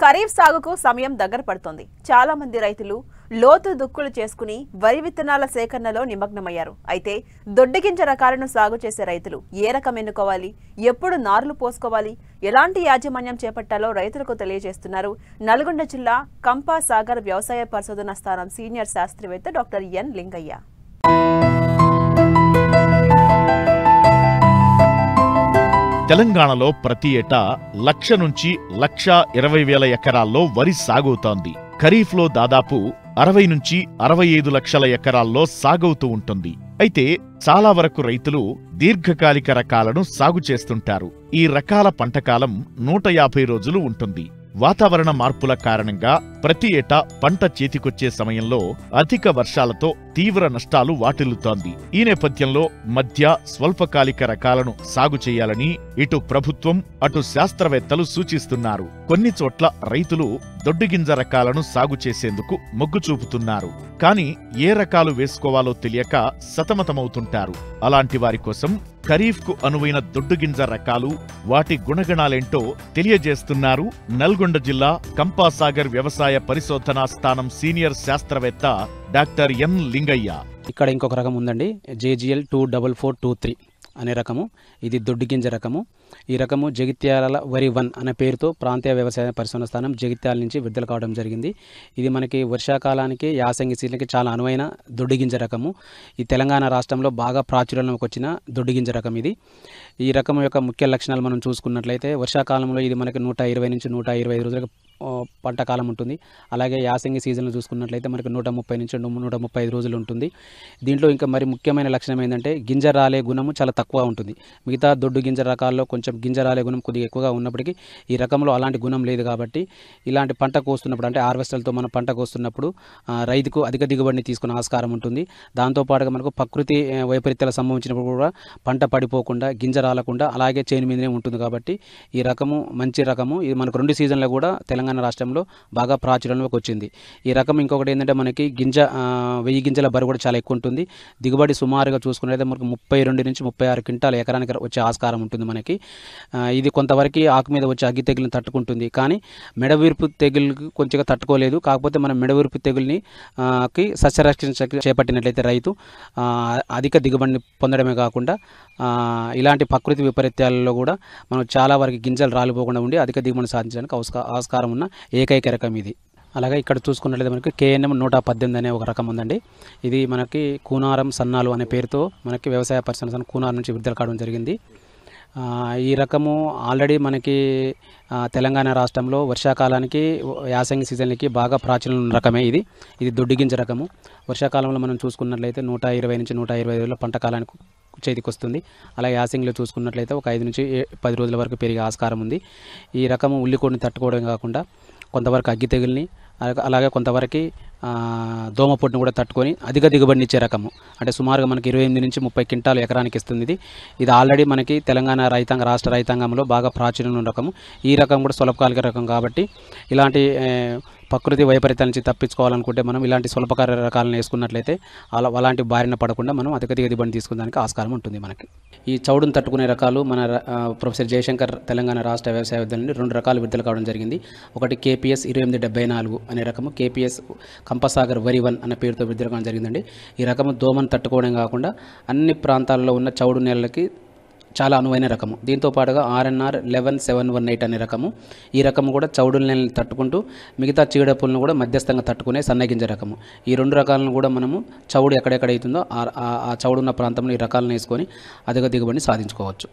ఖరీఫ్ సాగుకు సమయం దగ్గర పడుతోంది. చాలా మంది రైతులు లోతు దుక్కులు చేసుకుని వరి విత్తనాల సేకరణలో నిమగ్నమయ్యారు. అయితే దొడ్డిగింజ రకాలను సాగు చేసే రైతులు ఏ రకం ఎన్నుకోవాలి, ఎప్పుడు నారులు పోసుకోవాలి, ఎలాంటి యాజమాన్యం చేపట్టాలో రైతులకు తెలియజేస్తున్నారు నల్గొండ జిల్లా కంపా సాగర్ వ్యవసాయ పరిశోధన స్థానం సీనియర్ శాస్త్రవేత్త డాక్టర్ ఎన్ లింగయ్య. తెలంగాణలో ప్రతి ఏటా 1,00,000 నుంచి 1,20,000 ఎకరాల్లో వరి సాగవుతోంది. ఖరీఫ్లో దాదాపు 60 నుంచి 65 లక్షల ఎకరాల్లో సాగవుతూ ఉంటుంది. అయితే చాలా వరకు రైతులు దీర్ఘకాలిక రకాలను సాగు చేస్తుంటారు. ఈ రకాల పంటకాలం 150 రోజులు ఉంటుంది. వాతావరణ మార్పుల కారణంగా ప్రతి ఏటా పంట చేతికొచ్చే సమయంలో అధిక వర్షాలతో తీవ్ర నష్టాలు వాటిల్లుతోంది. ఈ నేపథ్యంలో మధ్య స్వల్పకాలిక రకాలను సాగు చేయాలని ఇటు ప్రభుత్వం అటు శాస్త్రవేత్తలు సూచిస్తున్నారు. కొన్ని చోట్ల రైతులు దొడ్డుగింజ రకాలను సాగు చేసేందుకు మొగ్గు చూపుతున్నారు. కానీ ఏ రకాలు వేసుకోవాలో తెలియక సతమతమవుతుంటారు. అలాంటి వారి కోసం ఖరీఫ్కు అనువైన దొడ్డుగింజ రకాలు, వాటి గుణగణాలేంటో తెలియజేస్తున్నారు నల్గొండ జిల్లా కంపాసాగర్ వ్యవసాయ పరిశోధనా స్థానం సీనియర్ శాస్త్రవేత్త డాక్టర్ ఎన్ లింగయ్య. ఇక్కడ ఇంకొక రకం ఉందండి, JGL 24423 అనే రకము. ఇది దొడ్డుగింజ రకము. ఈ రకము జగిత్యాల వరి 1 అనే పేరుతో ప్రాంతీయ వ్యవసాయ పరిశోధన స్థానం జగిత్యాల నుంచి విడుదల కావడం జరిగింది. ఇది మనకి వర్షాకాలానికి, యాసంగి సీజన్కి చాలా అనువైన దొడ్డుగింజ రకము. ఈ తెలంగాణ రాష్ట్రంలో బాగా ప్రాచుర్యంలోకి వచ్చిన దొడ్డుగింజ రకం ఇది. ఈ రకం యొక్క ముఖ్య లక్షణాలు మనం చూసుకున్నట్లయితే వర్షాకాలంలో ఇది మనకి 120 నుంచి 125 రోజులకు పంట కాలం ఉంటుంది. అలాగే యాసంగి సీజన్లో చూసుకున్నట్లయితే మనకి 130 నుంచి 135 రోజులు ఉంటుంది. దీంట్లో ఇంకా మరి ముఖ్యమైన లక్షణం ఏంటంటే గింజ రాలే గుణము చాలా తక్కువ ఉంటుంది. మిగతా దొడ్డు గింజ రకాల్లో కొంచెం గింజ రాలే గుణం కొద్దిగా ఎక్కువగా ఉన్నప్పటికీ ఈ రకంలో అలాంటి గుణం లేదు. కాబట్టి ఇలాంటి పంట కోస్తున్నప్పుడు అంటే హార్వెస్టర్లతో మనం పంట కోస్తున్నప్పుడు రైతుకు అధిక దిగుబడిని తీసుకునే ఆస్కారం ఉంటుంది. దాంతోపాటుగా మనకు ప్రకృతి వైపరీత్యాలు సంభవించినప్పుడు కూడా పంట పడిపోకుండా, గింజ రాలకుండా అలాగే చేను మీదనే ఉంటుంది. కాబట్టి ఈ రకము మంచి రకము. ఇది మనకు 2 సీజన్లో కూడా తెలంగాణ రాష్ట్రంలో బాగా ప్రాచుర్యంలోకి వచ్చింది. ఈ రకం ఇంకొకటి ఏంటంటే మనకి గింజ 1000 గింజల బరువు కూడా చాలా ఎక్కువ ఉంటుంది. దిగుబడి సుమారుగా చూసుకున్నట్లయితే మనకు 32 నుంచి 36 క్వింటాల ఎకరానికి వచ్చే ఆస్కారం ఉంటుంది మనకి. ఇది కొంతవరకు ఆకు మీద వచ్చే అగ్గి తెగులను తట్టుకుంటుంది. కానీ మెడవీర్పు తెగులుకి కొంచెంగా తట్టుకోలేదు. కాకపోతే మనం మెడవీర్పు తెగుల్ని సస్యరక్షణ చేపట్టినట్లయితే రైతు అధిక దిగుబడిని పొందడమే కాకుండా ఇలాంటి ప్రకృతి విపరీత్యాలలో కూడా మనం చాలా వరకు గింజలు రాలిపోకుండా ఉండి అధిక దిగుబడిని సాధించడానికి ఆస్కారం ఉన్న ఏకైక రకం ఇది. అలాగే ఇక్కడ చూసుకున్నట్లయితే మనకి KNM 118 అనే ఒక రకం ఉందండి. ఇది మనకి కూనారం సన్నాలు అనే పేరుతో మనకి వ్యవసాయ పరిశోధన కూనారం నుంచి విడుదల కావడం జరిగింది. ఈ రకము ఆల్రెడీ మనకి తెలంగాణ రాష్ట్రంలో వర్షాకాలానికి, యాసంగి సీజన్లకి బాగా ప్రాచుర్యం ఉన్న రకమే ఇది. ఇది దొడ్డుగింజ రకము. వర్షాకాలంలో మనం చూసుకున్నట్లయితే 120 నుంచి 125 రోజుల పంట కాలానికి చేతికి వస్తుంది. అలాగే యాసంగిలో చూసుకున్నట్లయితే ఒక 5 నుంచి 10 రోజుల వరకు పెరిగే ఆస్కారం ఉంది. ఈ రకము ఉల్లికోడిని తట్టుకోవడం కాకుండా కొంతవరకు అగ్గి తెగుల్ని, అలాగే కొంతవరకు దోమపొట్టును కూడా తట్టుకొని అధిక దిగుబడిని ఇచ్చే రకము. అంటే సుమారుగా మనకి 28 నుంచి 30 క్వింటాలు ఎకరానికి ఇస్తుంది. ఇది ఆల్రెడీ మనకి తెలంగాణ రాష్ట్ర రైతాంగంలో బాగా ప్రాచుర్యం ఉన్న రకము. ఈ రకం కూడా స్వల్పకాలిక రకం. కాబట్టి ఇలాంటి ప్రకృతి వైపరీత్యాల నుంచి తప్పించుకోవాలనుకుంటే మనం ఇలాంటి స్వల్పకాలిక రకాలను వేసుకున్నట్లయితే అలాంటి బారిన పడకుండా మనం అధిక దిగుబడిని తీసుకునేదానికి ఆస్కారం ఉంటుంది మనకి. ఈ చౌడును తట్టుకునే రకాలు మన ప్రొఫెసర్ జయశంకర్ తెలంగాణ రాష్ట్ర వ్యవసాయ విద్యాలయం నుండి 2 రకాలు విడుదల కావడం జరిగింది. ఒకటి KPS 2874 అనే రకము, KPS కంపాసాగర్ వరి 1 అనే పేరుతో విడుదల కావడం జరిగిందండి. ఈ రకము దోమను తట్టుకోవడం కాకుండా అన్ని ప్రాంతాల్లో ఉన్న చౌడు నేలలకి చాలా అనువైన రకము. దీంతో పాటుగా RNR 11718 అనే రకము. ఈ రకము కూడా చౌడు నేలని తట్టుకుంటూ మిగతా చీడపులను కూడా మధ్యస్థంగా తట్టుకునే సన్నగింజ రకము. ఈ 2 రకాలను కూడా మనము చౌడు ఎక్కడెక్కడ అవుతుందో ఆ చౌడు ఉన్న ప్రాంతంలో ఈ రకాలను వేసుకొని అధిక దిగుబడిని సాధించుకోవచ్చు.